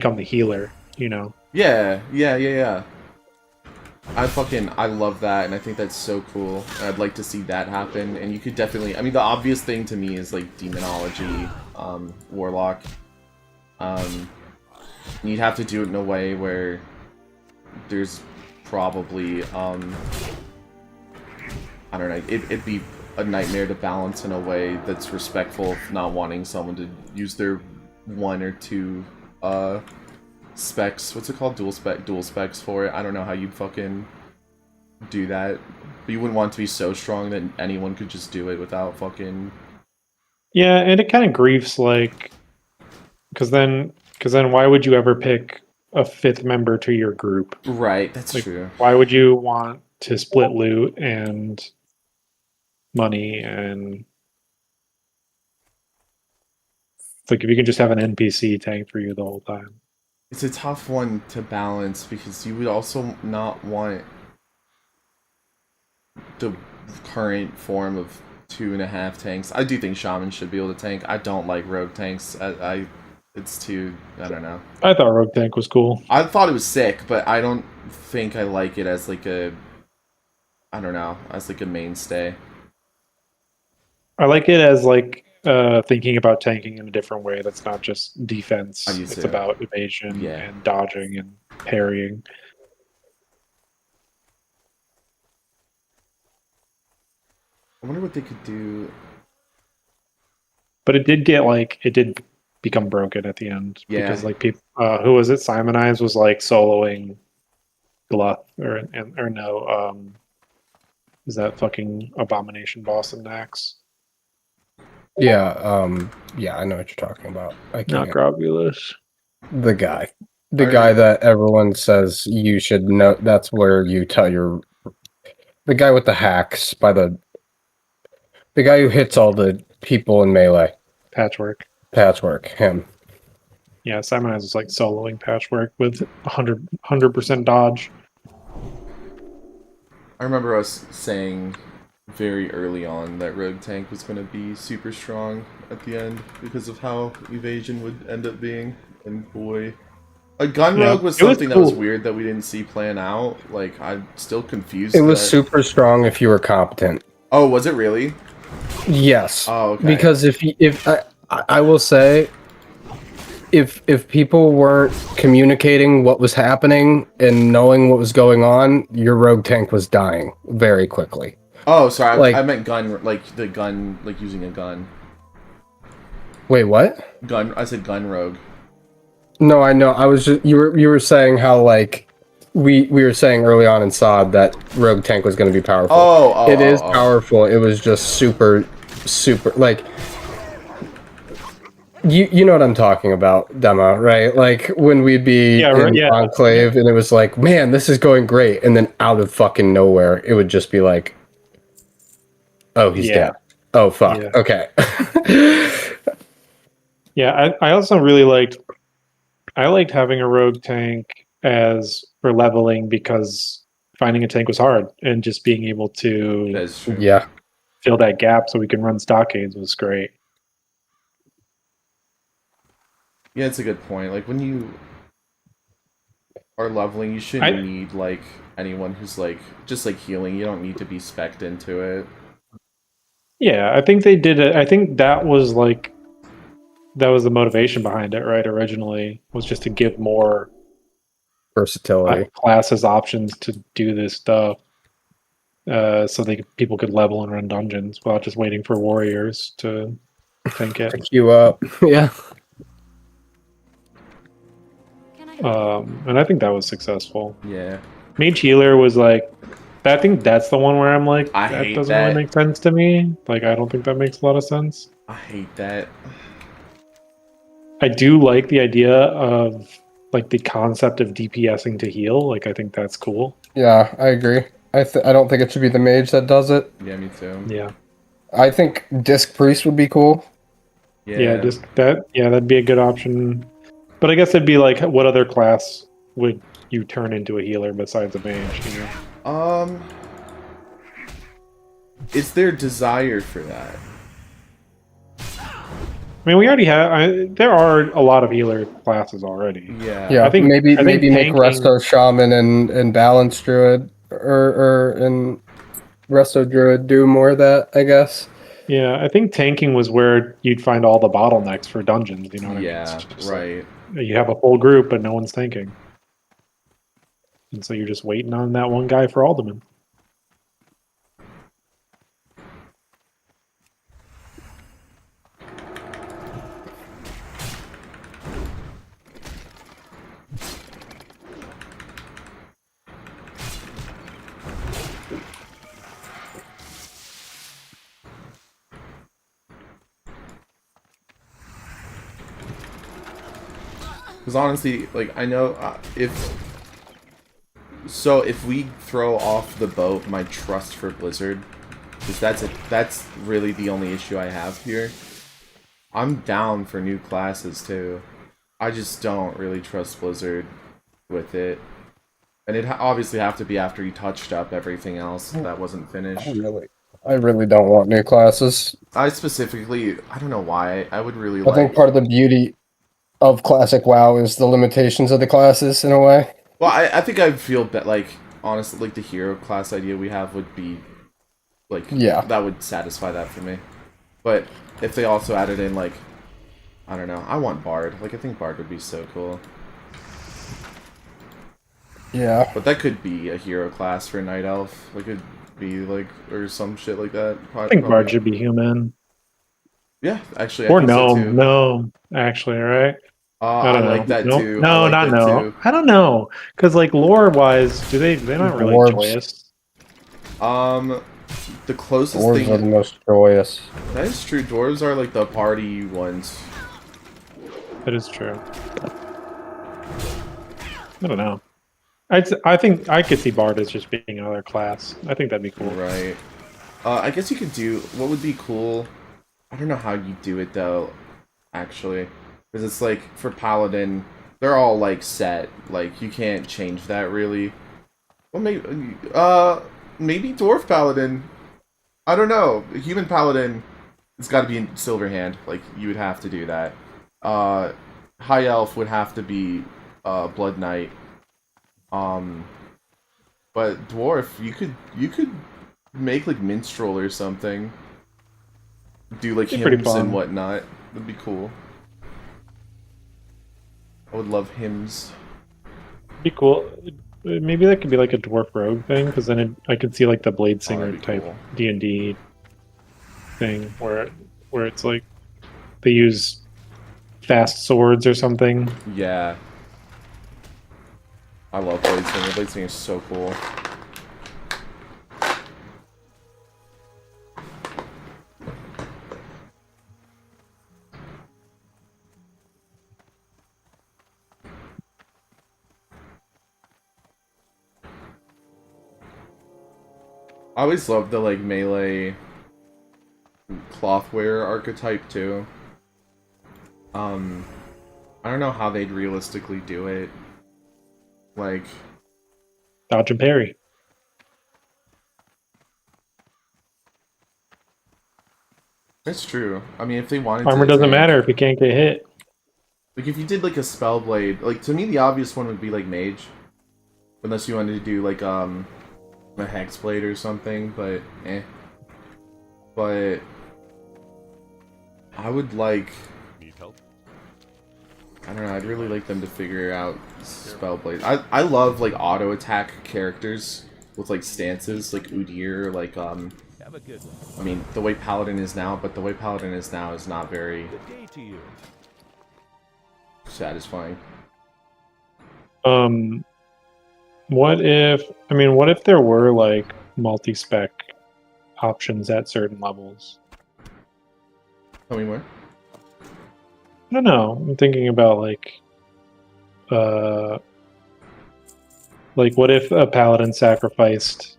become the healer, you know? Yeah. I love that, and I think that's so cool. I'd like to see that happen, and you could definitely, I mean, the obvious thing to me is, like, Demonology, Warlock. You'd have to do it in a way where there's probably, I don't know, it'd be a nightmare to balance in a way that's respectful of not wanting someone to use their one or two, specs. What's it called? Dual specs for it. I don't know how you'd fucking do that. But you wouldn't want it to be so strong that anyone could just do it without fucking... Yeah, and it kind of grieves, like, because then why would you ever pick a fifth member to your group? Right, that's like, true. Why would you want to split loot and money? And it's like if you can just have an NPC tank for you the whole time. It's a tough one to balance because you would also not want the current form of 2.5 tanks. I do think Shaman should be able to tank. I don't like rogue tanks. It's too, I don't know. I thought rogue tank was cool. I thought it was sick, but I don't think I like it as like a, I don't know, as like a mainstay. I like it as like thinking about tanking in a different way. That's not just defense. It's about evasion and dodging and parrying. I wonder what they could do. But it did become broken at the end. Yeah. Because like people, who was it? Simonize was like soloing Gluth or no, is that fucking Abomination boss in Nax? Yeah, I know what you're talking about. Not Grovulus. The guy. The guy that everyone says you should know. That's where you tell your... The guy with the hacks by the... The guy who hits all the people in Melee. Patchwork. Him. Yeah, Simonize was like soloing Patchwork with 100% dodge. I remember us saying very early on that Rogue Tank was going to be super strong at the end because of how evasion would end up being. And boy, a Gun Rogue was something that was weird that we didn't see plan out. Like, I'm still confused. It was super strong if you were competent. Oh, was it really? Yes. Oh, okay. Because if I will say, if people weren't communicating what was happening and knowing what was going on, your rogue tank was dying very quickly. Oh, sorry. Like, I meant gun, like the gun, like using a gun. Wait, what? Gun. I said gun rogue. No, I know. I was just you were saying how like we were saying early on in SOD that rogue tank was going to be powerful. It is powerful. It was just super like. You know what I'm talking about, Demo, right? Like when we'd be in Enclave and it was like, man, this is going great, and then out of fucking nowhere, it would just be like, oh, he's dead. Oh, fuck. Yeah. Okay. Yeah, I also really liked having a rogue tank as for leveling because finding a tank was hard, and just being able to fill that gap so we can run stockades was great. Yeah, it's a good point. Like, when you are leveling, you shouldn't need, like, anyone who's, like, just, like, healing. You don't need to be spec'd into it. Yeah, I think they did it. I think that was, like, that was the motivation behind it, right? Originally, was just to give more versatility classes options to do this stuff. So people could level and run dungeons without just waiting for warriors to tank it. Pick you up. Yeah. And I think that was successful. Yeah. Mage Healer was like, I think that's the one where I'm like, that doesn't really make sense to me. Like, I don't think that makes a lot of sense. I hate that. I do like the idea of, like, the concept of DPSing to heal. Like, I think that's cool. Yeah, I agree. I don't think it should be the mage that does it. Yeah, me too. Yeah. I think Disc Priest would be cool. Yeah, that'd be a good option. But I guess it'd be like, what other class would you turn into a healer besides a mage? You know? Is there desire for that? I mean, we already have. There are a lot of healer classes already. Yeah. I think maybe make Resto Shaman and Balance Druid and Resto Druid do more of that, I guess. Yeah, I think tanking was where you'd find all the bottlenecks for dungeons. You know what I mean? Yeah, right. Like, you have a full group, but no one's tanking, and so you're just waiting on that one guy for Alderman. Because honestly, like, I know if we throw off the boat my trust for Blizzard, because that's really the only issue I have here. I'm down for new classes too. I just don't really trust Blizzard with it. And it obviously have to be after you touched up everything else that wasn't finished. I really don't want new classes. I don't know why. I would really I think part of the beauty of classic WoW is the limitations of the classes in a way. Well, I think I feel like, honestly, like the hero class idea we have would be, like, that would satisfy that for me. But if they also added in, like, I don't know, I want Bard. Like, I think Bard would be so cool. Yeah. But that could be a hero class for Night Elf. Like, it'd be, like, or some shit like that. I think Bard should be human. Yeah, actually. Or no, actually, right? I don't like that too. No, not no. I don't know, because like lore-wise, they're not really joyous. The closest dwarves are the most joyous. That is true. Dwarves are like the party ones. That is true. I don't know. I think I could see Bard as just being another class. I think that'd be cool. Right. I guess you could do. What would be cool? I don't know how you do it though. Actually. Because it's like, for Paladin, they're all, like, set. Like, you can't change that, really. Well, maybe Dwarf Paladin. I don't know. Human Paladin, it's got to be in Silverhand. Like, you would have to do that. High Elf would have to be Blood Knight. But Dwarf, you could make, like, Minstrel or something. Do, like, hymns and whatnot. That'd be cool. I would love hymns. Be cool. Maybe that could be like a dwarf rogue thing, because then I could see like the Blade Singer type cool. D&D thing where it's like they use fast swords or something. Yeah. I love Blade Singer. Blade Singer is so cool. I always loved the, like, melee clothwear archetype, too. I don't know how they'd realistically do it. Like... dodge and parry. That's true. I mean, if they wanted Armor doesn't matter if you can't get hit. Like, if you did, like, a Spellblade... Like, to me, the obvious one would be, like, Mage. Unless you wanted to do, like, a Hexblade or something, but But I would like... Need help? I don't know, I'd really like them to figure out Spellblade. I love, like, auto-attack characters with, like, stances, like Udyr, like, Have a good one. I mean, the way Paladin is now, but the way Paladin is now is not very... Good day to you. Satisfying. What if there were like multi-spec options at certain levels? Tell me more. I don't know. I'm thinking about like what if a paladin sacrificed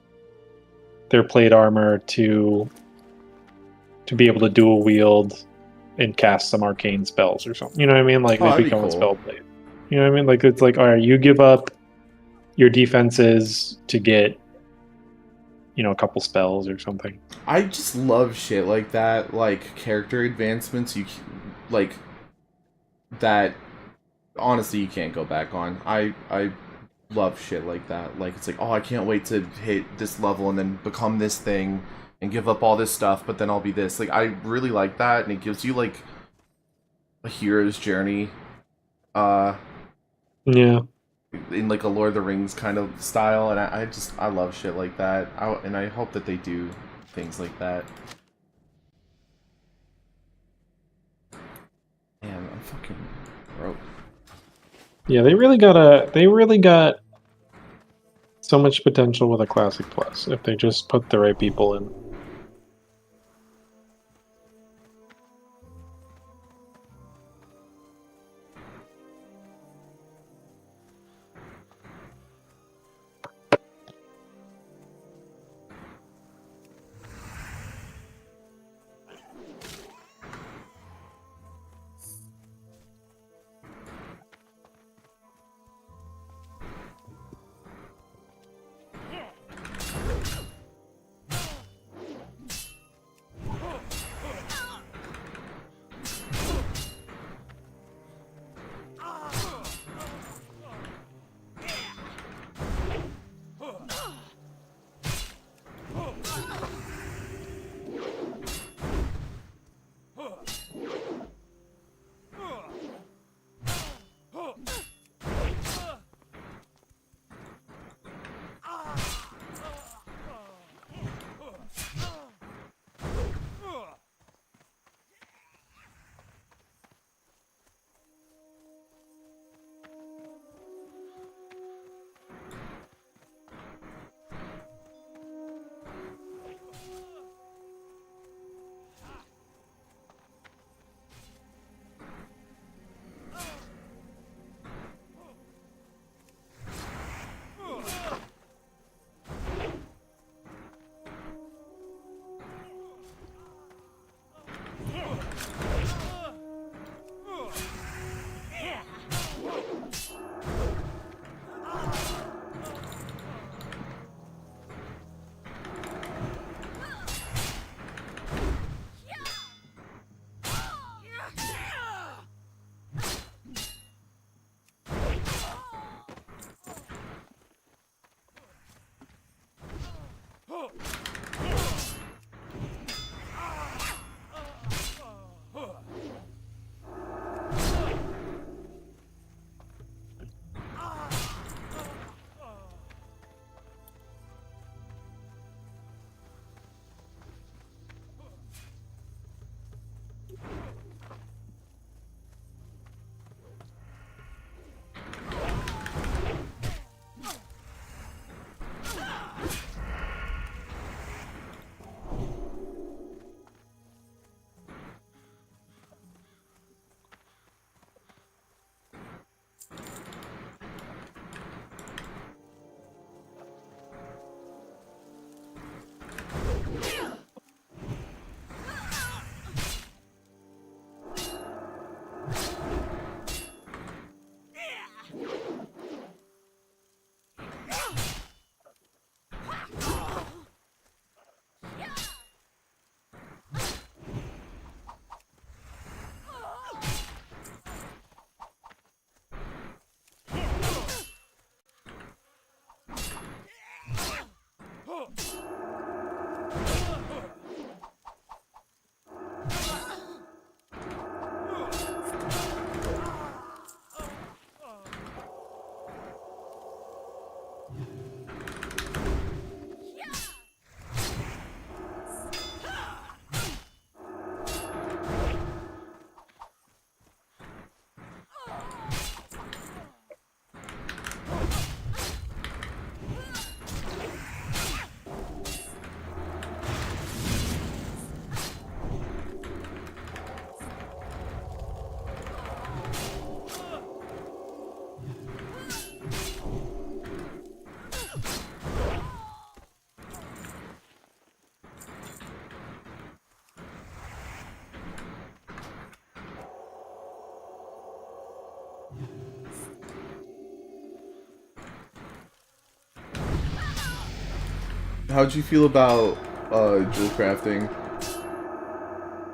their plate armor to be able to dual wield and cast some arcane spells or something? You know what I mean? Like they become a spell plate. You know what I mean? Like it's like, all right, you give up your defenses to get, you know, a couple spells or something. I just love shit like that, like character advancements like, that, honestly, you can't go back on. I love shit like that. Like, it's like, oh, I can't wait to hit this level and then become this thing and give up all this stuff, but then I'll be this. Like, I really like that, and it gives you, like, a hero's journey. Yeah. In, like, a Lord of the Rings kind of style, and I love shit like that. And I hope that they do things like that. Man, I'm fucking broke. Yeah, they really got so much potential with a Classic Plus if they just put the right people in. How'd you feel about jewel crafting?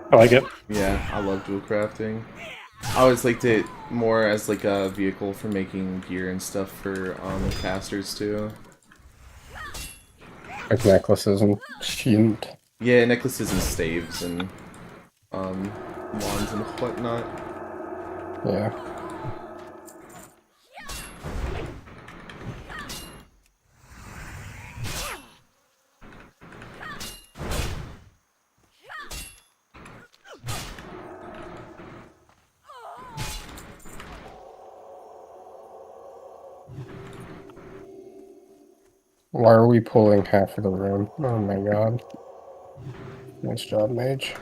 I like it. Yeah, I love dual crafting. I always liked it more as like a vehicle for making gear and stuff for casters too. Like necklaces and shield. Yeah, necklaces and staves and wands and whatnot. Yeah. Why are we pulling half of the room? Oh my god. Nice job, Mage.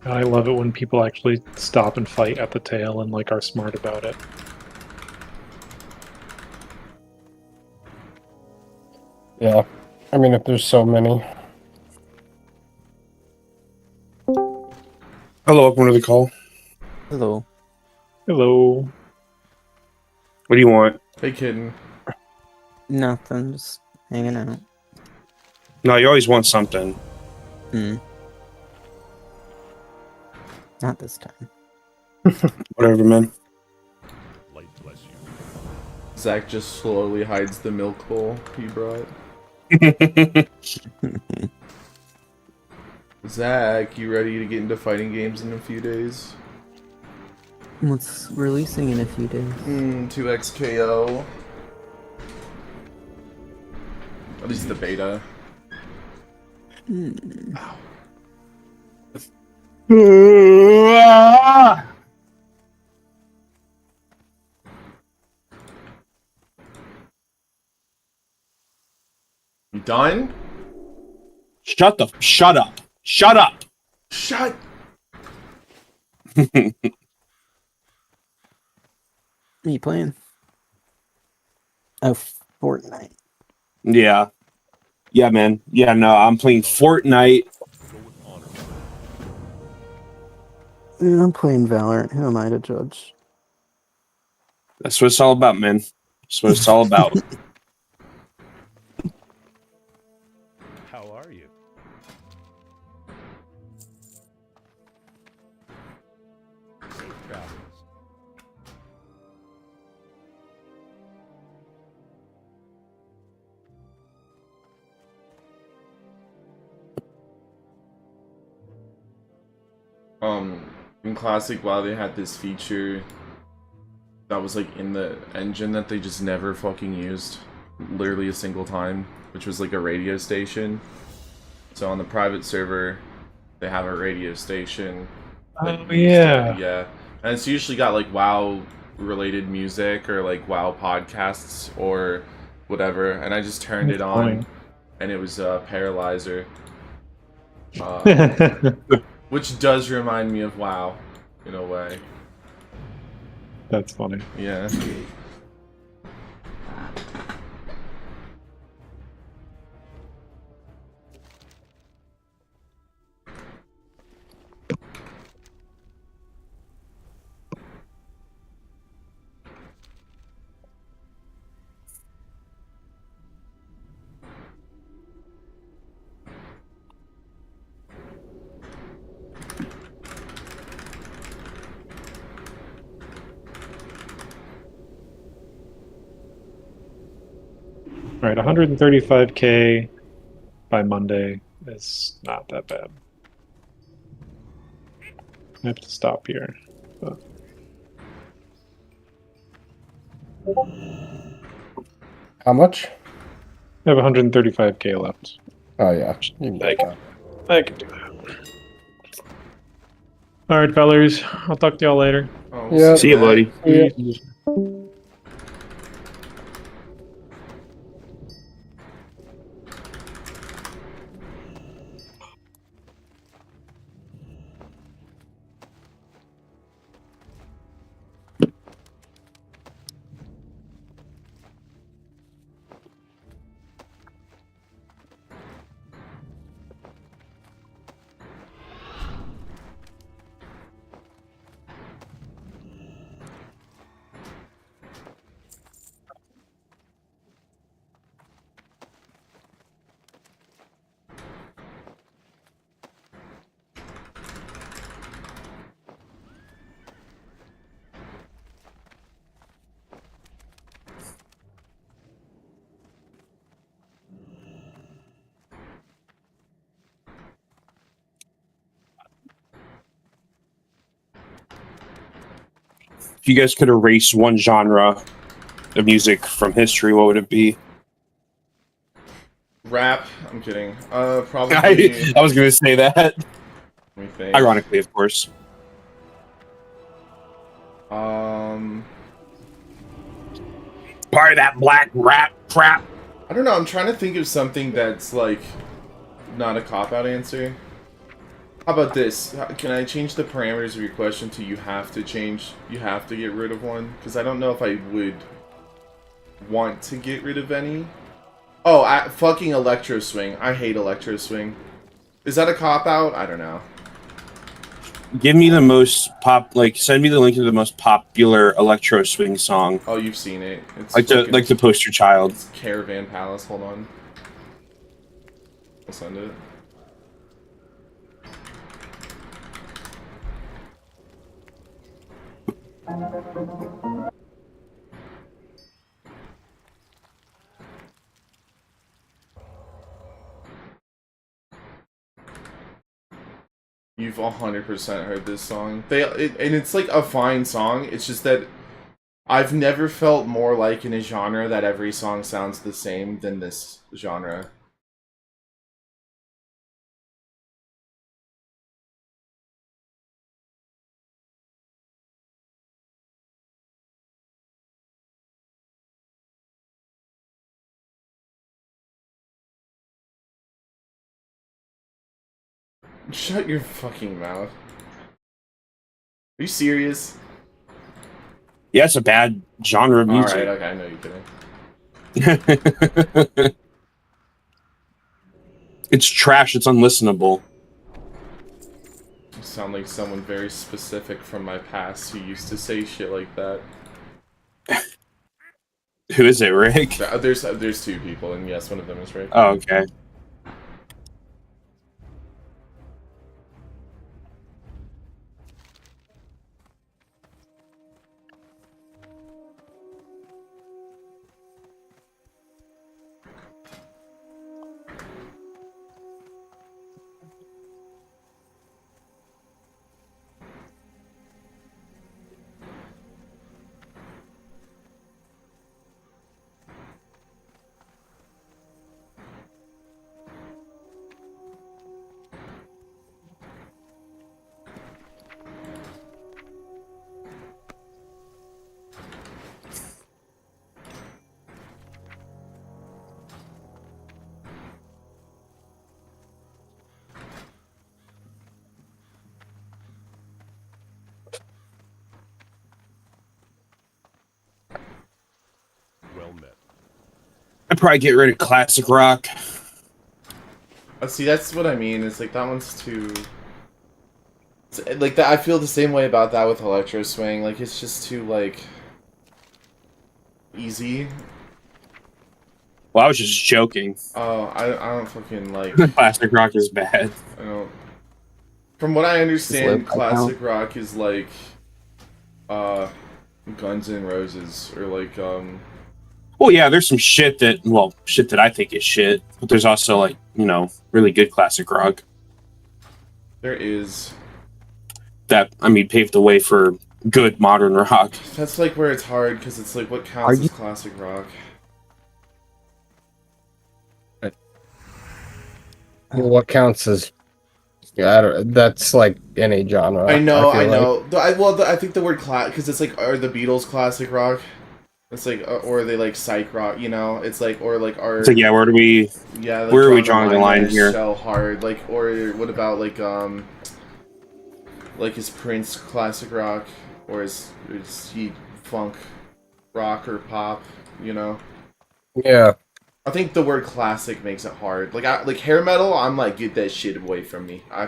I love it when people actually stop and fight at the tail and like are smart about it. Yeah. I mean, if there's so many. Hello, welcome to the call. Hello. Hello. What do you want? Hey, kitten. Nothing, just hanging out. No, you always want something. Not this time. Whatever, man. Light bless you. Zach just slowly hides the milk bowl he brought. Zach, you ready to get into fighting games in a few days? What's releasing in a few days? 2XKO. At least the beta. You done? Shut up. Shut up. Shut! What are you playing? Oh, Fortnite. Yeah. Yeah, man. Yeah, no, I'm playing Fortnite. Yeah, I'm playing Valorant. Who am I to judge? That's what it's all about, man. That's what it's all about. How are you? Safe travels. In Classic WoW they had this feature that was like in the engine that they just never fucking used. Literally a single time. Which was like a radio station. So on the private server, they have a radio station. Oh, yeah. Yeah. And it's usually got like WoW related music or like WoW podcasts or whatever. And I just turned it on and it was Paralyzer. Which does remind me of WoW in a way. That's funny. Yeah. All right, 135k by Monday is not that bad. I have to stop here. But... How much? I have 135k left. Oh, yeah. I can do that. All right, fellers. I'll talk to y'all later. Yeah. See you, buddy. Yeah. If you guys could erase one genre of music from history, what would it be? Rap. I'm kidding. Probably. I was gonna say that. Let me think. Ironically, of course. Part of that black rap crap. I don't know. I'm trying to think of something that's like not a cop-out answer. How about this? Can I change the parameters of your question to you have to get rid of one? Because I don't know if I would want to get rid of any. Oh, fucking Electro Swing. I hate Electro Swing. Is that a cop-out? I don't know. Give me the most send me the link to the most popular Electro Swing song. Oh, you've seen it. It's like the poster child. It's Caravan Palace. Hold on. I'll send it. You've 100% heard this song. And it's like a fine song. It's just that I've never felt more like in a genre that every song sounds the same than this genre. Shut your fucking mouth. Are you serious? Yeah, it's a bad genre of music. Alright, okay, I know you're kidding. It's trash, it's unlistenable. You sound like someone very specific from my past who used to say shit like that. Who is it, Rick? There's two people, and yes, one of them is Rick. Oh, okay. I'd probably get rid of classic rock. See, that's what I mean. It's like that one's too. Like that, I feel the same way about that with Electro Swing. Like it's just too like easy. Well, I was just joking. Oh, I don't fucking like. Classic rock is bad. I don't. From what I understand, classic rock is like, Guns N' Roses or like Well, yeah, there's some shit that I think is shit, but there's also like, really good classic rock. There is. That, paved the way for good modern rock. That's like where it's hard, because it's like, what counts as classic rock? What counts as... that's like any genre. I know. I think the word because it's like, are the Beatles classic rock? It's like, or are they like psych rock? It's like, or like are. So yeah, where are we drawing the line here? So hard, like, or what about like is Prince classic rock, or is he funk rock or pop? Yeah. I think the word classic makes it hard. Like hair metal, I'm like, get that shit away from me. I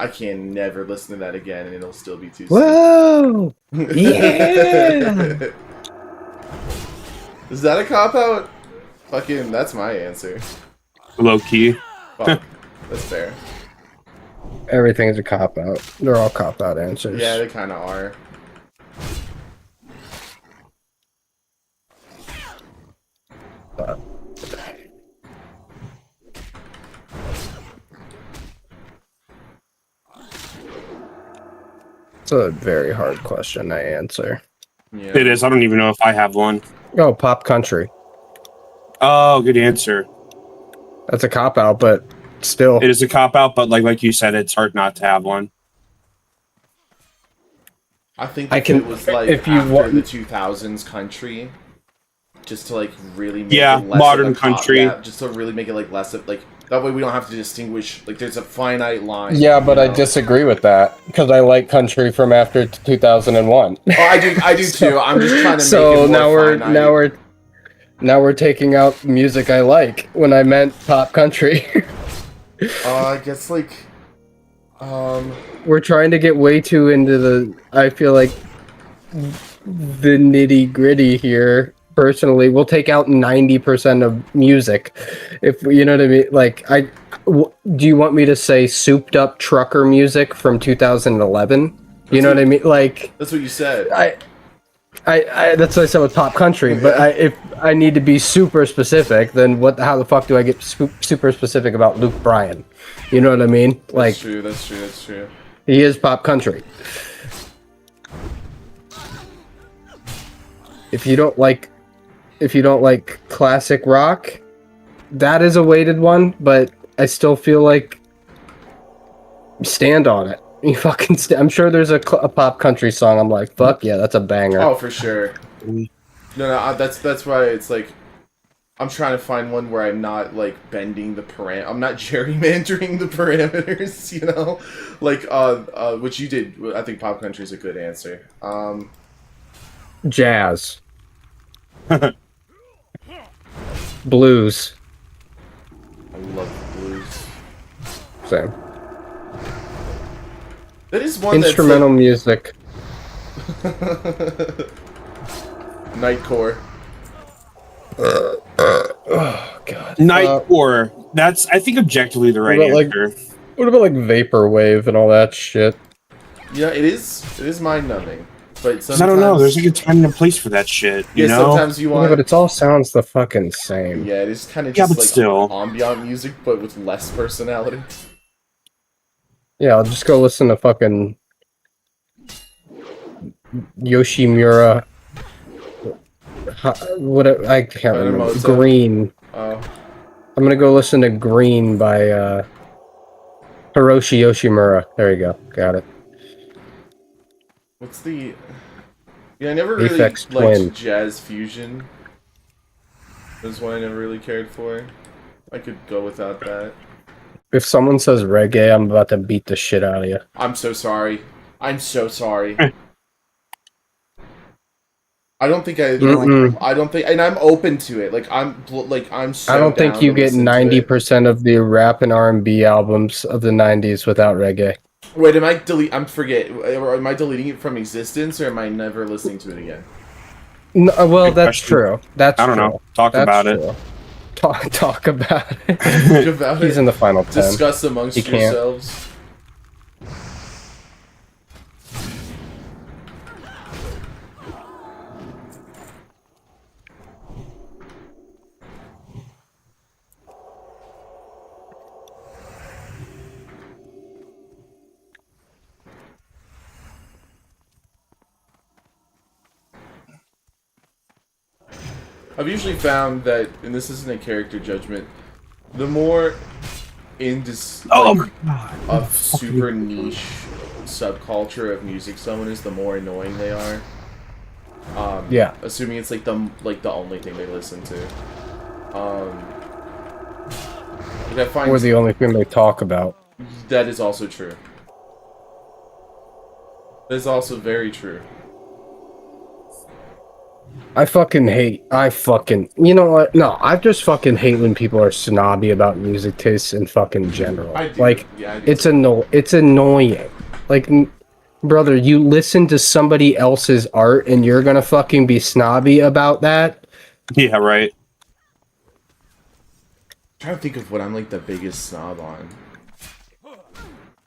can never listen to that again, and it'll still be too. Whoa! Yeah. Is that a cop-out? Fucking, that's my answer. Low key. Fuck. That's fair. Everything is a cop-out. They're all cop-out answers. Yeah, they kind of are. But... a very hard question to answer. Yeah. It is. I don't even know if I have one. Oh, pop country. Oh, good answer. That's a cop-out, but still. It is a cop-out, but like you said, it's hard not to have one. I think it was like if you after the 2000s country, just to like really make it less modern of a country. Just to really make it like less of like that way we don't have to distinguish like there's a finite line. Yeah, but I disagree with that because I like country from after 2001. Oh, I do too. I'm just trying to make it more finite. Now we're taking out music I like when I meant pop country. I guess like we're trying to get way too into the I feel like the nitty-gritty here. Personally, we'll take out 90% of music if you know what I mean. Like do you want me to say souped up trucker music from 2011? You know what I mean? Like that's what you said. I that's what I said with pop country, but if I need to be super specific, then how the fuck do I get super specific about Luke Bryan? You know what I mean? Like that's true. He is pop country. If you don't like classic rock, that is a weighted one, but I still feel like stand on it. You fucking I'm sure there's a pop country song I'm like, fuck yeah, that's a banger. Oh, for sure. No, that's why it's like I'm trying to find one where I'm not like bending the I'm not gerrymandering the parameters, you know? Like which you did. I think pop country is a good answer. Jazz. Blues. I love blues. Same. That is one instrumental music. Nightcore. Oh god. Nightcore. That's I think objectively the right answer. What about like vaporwave and all that shit? Yeah, it is mind numbing. But sometimes I don't know. There's like a time and a place for that shit. You know? Sometimes you want. Yeah, but it all sounds the fucking same. Yeah, it is kind of just like still ambient music, but with less personality. Yeah, I'll just go listen to fucking Yoshimura. What I can't remember. Green. Oh. I'm gonna go listen to Green by Hiroshi Yoshimura. There you go. Got it. What's the? Yeah, I never really Aphex liked Twin. jazz fusion. That's one I never really cared for. I could go without that. If someone says reggae, I'm about to beat the shit out of you. I'm so sorry. I don't think I don't think, and I'm open to it. Like I'm so I don't think you get 90% of the rap and R&B albums of the 90s without reggae. Wait, am I am I deleting it from existence, or am I never listening to it again? No, well, that's true. I don't know. Talk about it. Talk about it. He's in the final 10. Discuss amongst yourselves. I've usually found that, and this isn't a character judgment, the more into a super niche subculture of music someone is, the more annoying they are. Yeah. Assuming it's like the only thing they listen to. I find or the only thing they talk about. That is also true. That is also very true. You know what? No, I just fucking hate when people are snobby about music tastes in fucking general. Like, it's annoying. Like, brother, you listen to somebody else's art and you're gonna fucking be snobby about that? Yeah, right. I'm trying to think of what I'm like the biggest snob on.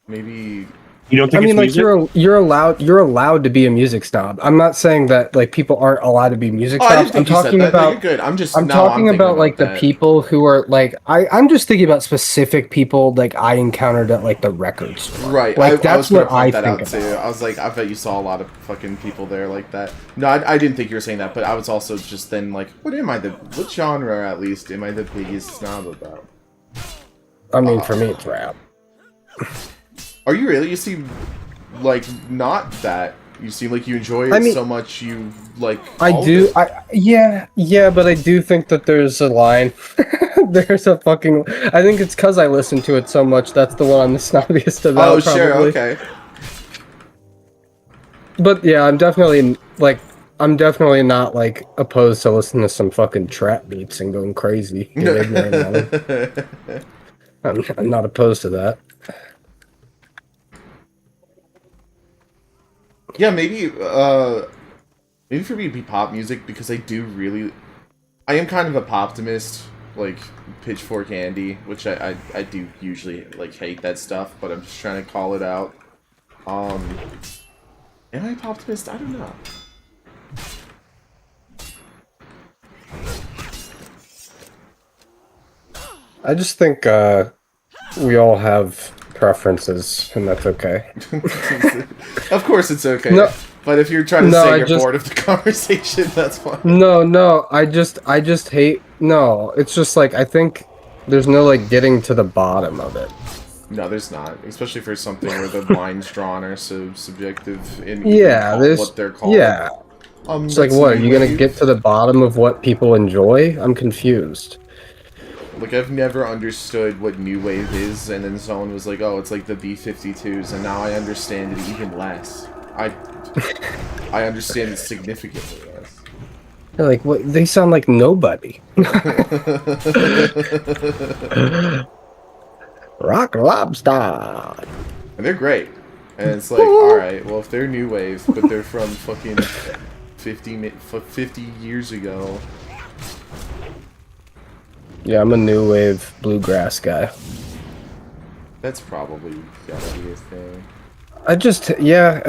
Maybe You don't think? I mean, like music? you're allowed to be a music snob. I'm not saying that like people aren't allowed to be music snobs. I'm talking about. You're good. I'm talking about like the people who are like I'm just thinking about specific people like I encountered at like the record store. Right. Like that's what I think about too. I was like, I bet you saw a lot of fucking people there like that. No, I didn't think you were saying that, but I was also just then like, what genre at least am I the biggest snob about? I mean, for me, it's rap. Are you really? You seem like not that. You seem like you enjoy it so much. You like. I do. Yeah, but I do think that there's a line. There's a fucking. I think it's because I listen to it so much. That's the one I'm the snobbiest about. Oh, sure, okay. But yeah, I'm definitely not like opposed to listening to some fucking trap beats and going crazy. I'm not opposed to that. Yeah, maybe for me it'd be pop music because I am kind of a poptimist, like Pitchfork Andy, which I do usually like hate that stuff, but I'm just trying to call it out. Am I a poptimist? I don't know. I just think we all have preferences, and that's okay. Of course it's okay. No, but if you're trying to say you're bored of the conversation, that's fine. No, I just hate... No, it's just like, I think there's no, like, getting to the bottom of it. No, there's not. Especially for something where the lines drawn are so subjective in what they're called. Yeah. It's like, what, are you gonna get to the bottom of what people enjoy? I'm confused. Like, I've never understood what New Wave is, and then someone was like, oh, it's like the B-52s, and now I understand it even less. I understand it significantly less. They're like, what? They sound like nobody. Rock Lobster! And they're great. And it's like, alright, well, if they're New Wave, but they're from fucking 50 years ago... Yeah, I'm a new wave bluegrass guy. That's probably gotta be a thing. I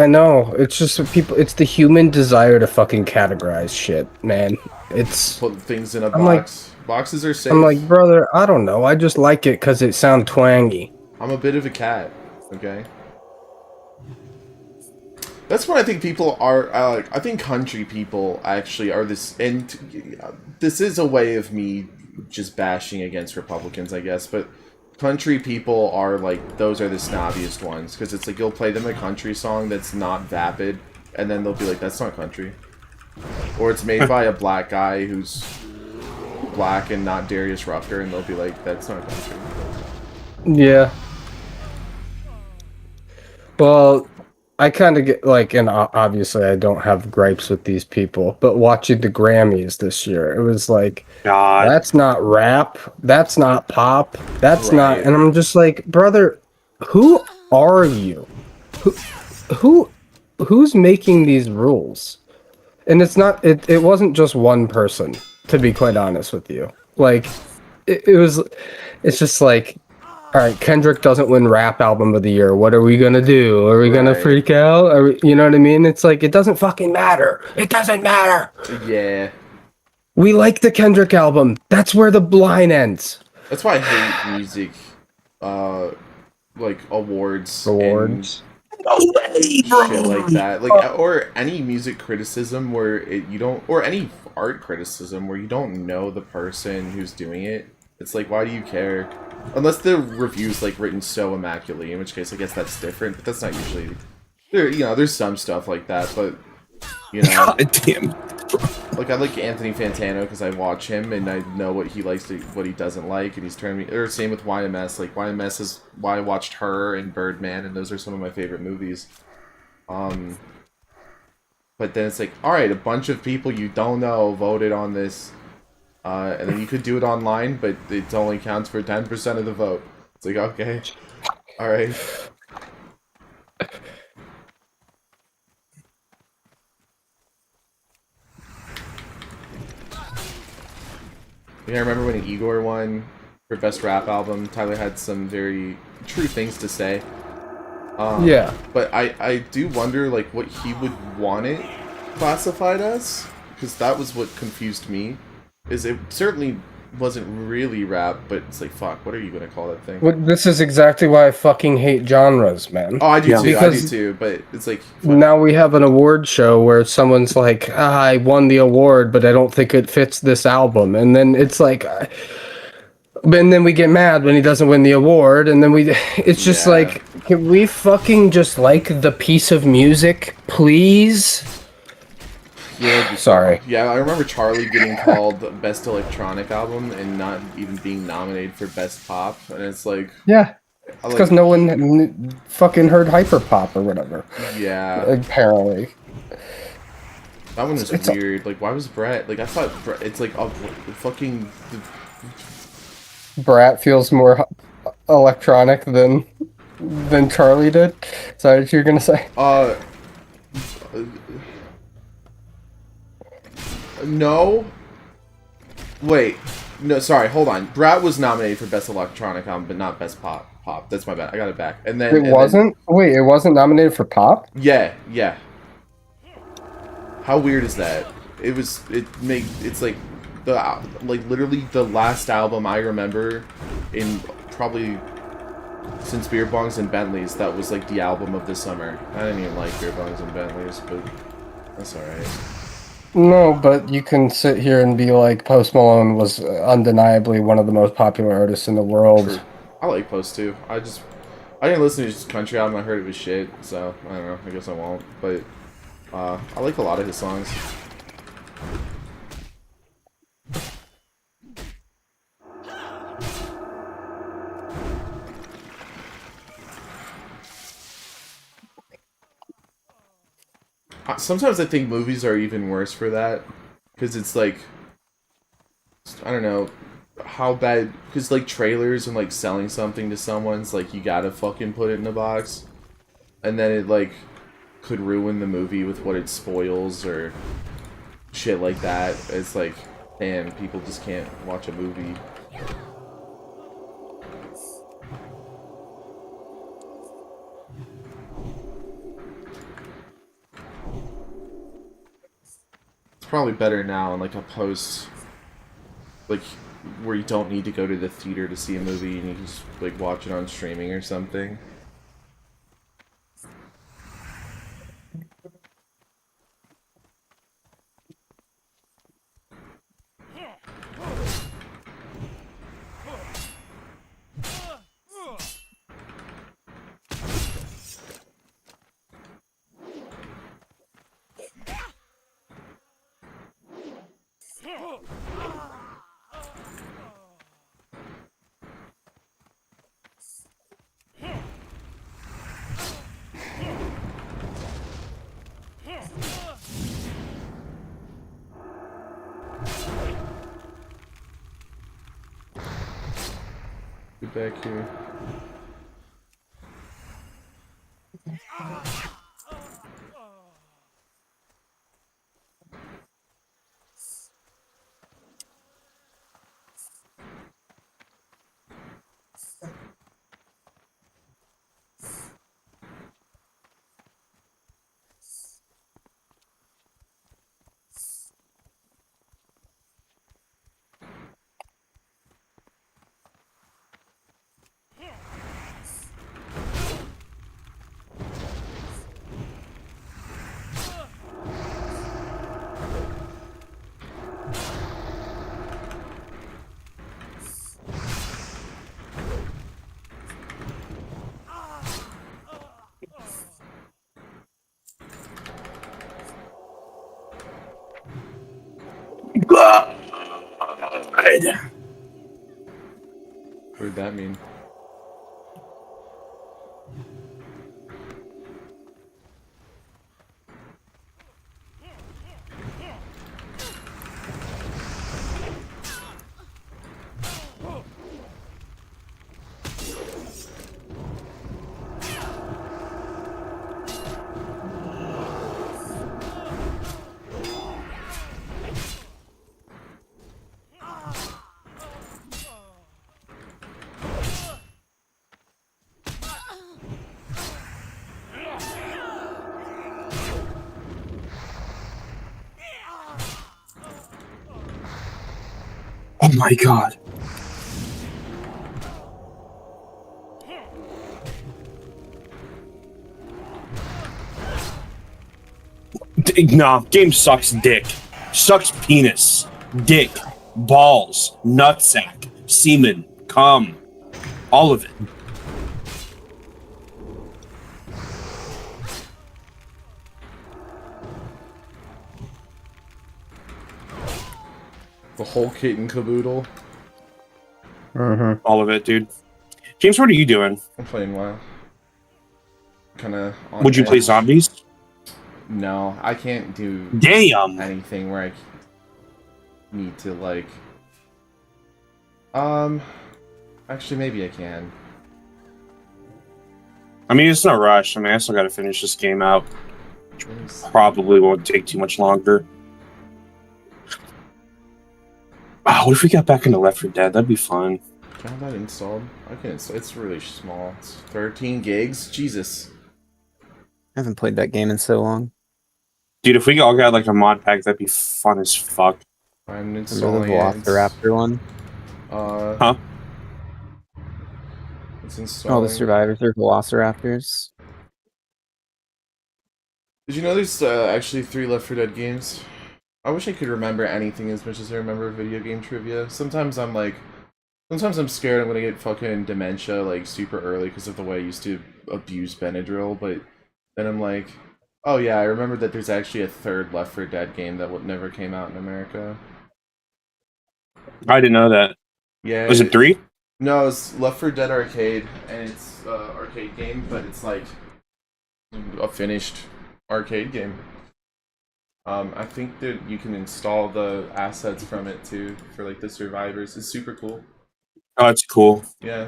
know. It's just people. It's the human desire to fucking categorize shit, man. It's put things in a box. Boxes are safe. I'm like, brother, I don't know. I just like it because it sounds twangy. I'm a bit of a cat. Okay. That's what I think people are. I think country people actually are this, and this is a way of me just bashing against Republicans, I guess, but country people are like, those are the snobbiest ones, because it's like you'll play them a country song that's not vapid, and then they'll be like, that's not country. Or it's made by a black guy who's black and not Darius Rucker, and they'll be like, that's not country. Yeah. Well, I kind of get, like, and obviously I don't have gripes with these people, but watching the Grammys this year, it was like, God, that's not rap, that's not pop, that's not, and I'm just like, brother, who are you? Who's making these rules? And it's not, it wasn't just one person, to be quite honest with you. Like, it's just like, all right, Kendrick doesn't win Rap Album of the Year. What are we gonna do? Are we gonna freak out? You know what I mean? It's like, it doesn't fucking matter. It doesn't matter. Yeah. We like the Kendrick album. That's where the line ends. That's why I hate music, like awards. No way, bro. Shit like that, like, or any music criticism where you don't, or any art criticism where you don't know the person who's doing it. It's like, why do you care? Unless the review's like written so immaculately, in which case I guess that's different. But that's not usually. There's some stuff like that, but God damn. Like, I like Anthony Fantano because I watch him and I know what he likes, what he doesn't like, and he's turned me. Or same with YMS. Like, YMS is why I watched Her and Birdman, and those are some of my favorite movies. But then it's like, all right, a bunch of people you don't know voted on this, and then you could do it online, but it only counts for 10% of the vote. It's like, okay, all right. I remember when Igor won for Best Rap Album, Tyler had some very true things to say. Yeah. But I do wonder, like, what he would want it classified as, because that was what confused me. Is it certainly wasn't really rap, but it's like, fuck, what are you gonna call that thing? Well, this is exactly why I fucking hate genres, man. Oh, I do too. I do too. But it's like now we have an award show where someone's like, I won the award, but I don't think it fits this album, and then it's like, and then we get mad when he doesn't win the award, and then it's just like, can we fucking just like the piece of music, please? Yeah, sorry. Yeah, I remember Charlie getting called Best Electronic Album and not even being nominated for Best Pop, and it's like... Yeah, it's because no one fucking heard Hyperpop or whatever. Yeah. Apparently. That one was weird. Like, why was Brett... Like, I thought it's like, fucking... Brat feels more electronic than Charlie did? Is that what you're gonna say? No. Wait. No, sorry, hold on. Brat was nominated for Best Electronic Album, but not Best Pop. That's my bad. I got it back. And then... It wasn't? Wait, it wasn't nominated for Pop? Yeah. How weird is that? It's like literally the last album I remember in probably since Beer Bongs and Bentleys that was like the album of the summer. I didn't even like Beer Bongs and Bentleys, but that's alright. No, but you can sit here and be like, Post Malone was undeniably one of the most popular artists in the world. True. I like Post too. I didn't listen to his country album. I heard it was shit, so I don't know. I guess I won't. But I like a lot of his songs. Sometimes I think movies are even worse for that, because it's like, I don't know how bad, because like trailers and like selling something to someone's like, you gotta fucking put it in a box, and then it like could ruin the movie with what it spoils or shit like that. It's like, damn, people just can't watch a movie. Probably better now in like a post, like where you don't need to go to the theater to see a movie and you just like watch it on streaming or something. Get back here. What did that mean? Oh my god. Nah, game sucks dick. Sucks penis. Dick. Balls. Nutsack. Semen. Cum. All of it. The whole kit and caboodle. All of it, dude. James, what are you doing? I'm playing WoW. Kinda on Would you edge. play zombies? No, I can't do Damn! anything where I need to, like... Actually, maybe I can. I mean, it's no rush. I mean, I still gotta finish this game out. Probably won't take too much longer. Wow, what if we got back into Left 4 Dead? That'd be fun. Can I have that installed? I can install. It's really small. It's 13 gigs. Jesus. I haven't played that game in so long. Dude, if we all got like a mod pack, that'd be fun as fuck. I'm Remember the installing it. Velociraptor one? Huh? It's installing. All the survivors are Velociraptors. Did you know there's actually 3 Left 4 Dead games? I wish I could remember anything as much as I remember video game trivia. Sometimes I'm scared I'm gonna get fucking dementia like super early because of the way I used to abuse Benadryl, but then I'm like, oh yeah, I remember that there's actually a 3rd Left 4 Dead game that never came out in America. I didn't know that. Yeah. Was it 3? No, it's Left 4 Dead Arcade, and it's an arcade game, but it's like a finished arcade game. I think that you can install the assets from it too for like the survivors. It's super cool. Oh, it's cool. Yeah.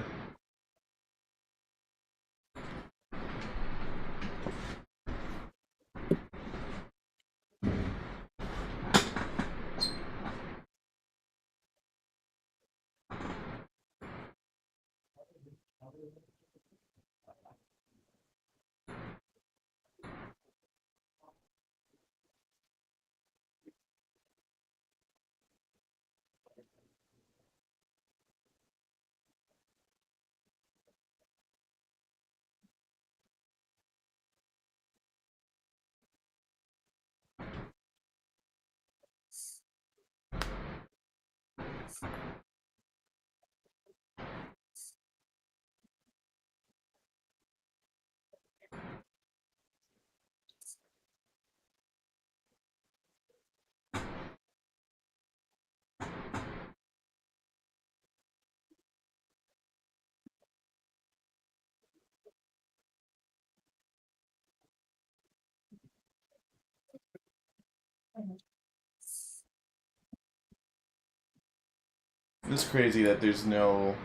It's crazy that there's no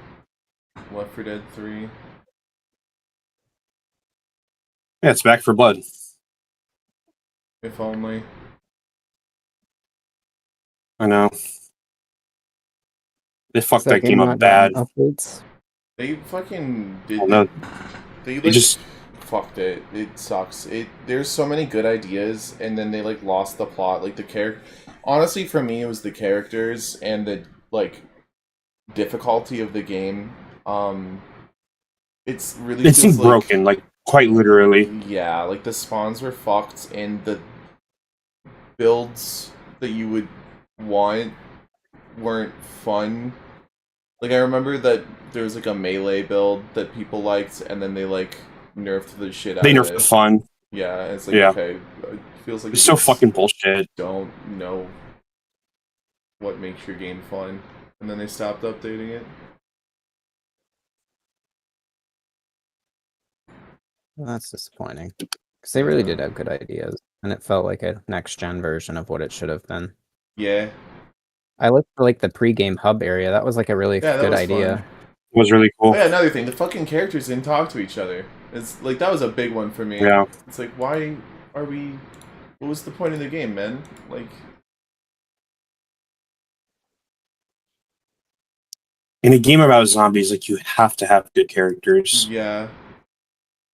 Left 4 Dead 3. Yeah, it's Back 4 Blood. If only. I know. They fucked that game up bad. Updates? They fucking did. Oh, no. They They just fucked it. It sucks. There's so many good ideas, and then they like lost the plot. Like the character. Honestly, for me, it was the characters and the like difficulty of the game. It's really. It seemed broken, like quite literally. Yeah, like the spawns were fucked, and the builds that you would want weren't fun. Like I remember that there was like a melee build that people liked, and then they like nerfed the shit out of it. They nerfed the fun. Yeah, it's like okay, it feels like it's so fucking bullshit. Don't know what makes your game fun, and then they stopped updating it. Well, that's disappointing. Because they really did have good ideas, and it felt like a next-gen version of what it should have been. Yeah. I looked for like the pre-game hub area. That was like a really good idea. Fun. It was really cool. Oh, yeah, another thing, the fucking characters didn't talk to each other. It's like that was a big one for me. Yeah. It's like, why are we? What was the point of the game, man? Like, in a game about zombies, like you have to have good characters. Yeah.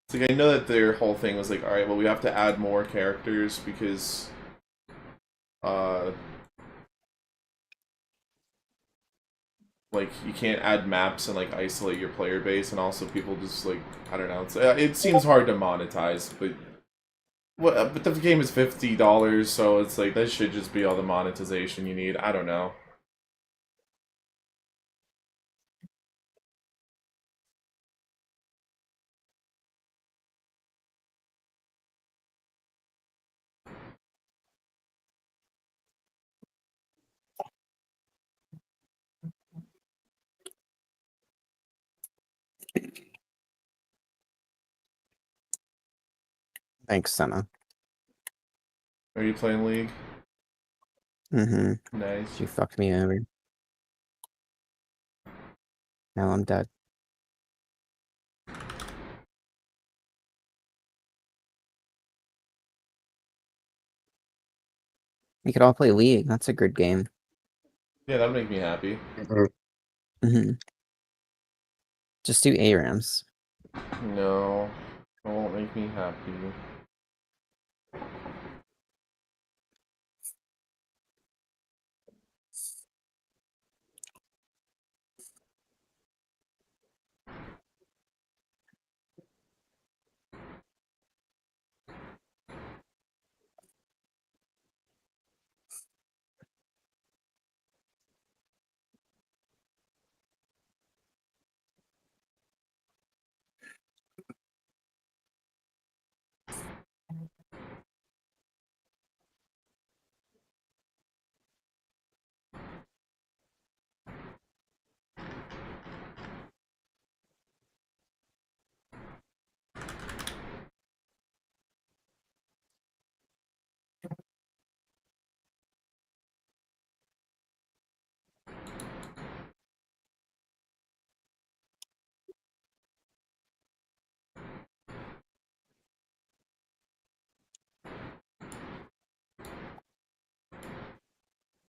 It's like I know that their whole thing was like, all right, well, we have to add more characters because, like you can't add maps and like isolate your player base, and also people just like I don't know. It seems hard to monetize, but but the game is $50, so it's like that should just be all the monetization you need. I don't know. Thanks, Senna. Are you playing League? Mm-hmm. Nice. You fucked me over. Now I'm dead. We could all play League. That's a good game. Yeah, that would make me happy. Mm-hmm. Just do ARAMs. No, it won't make me happy.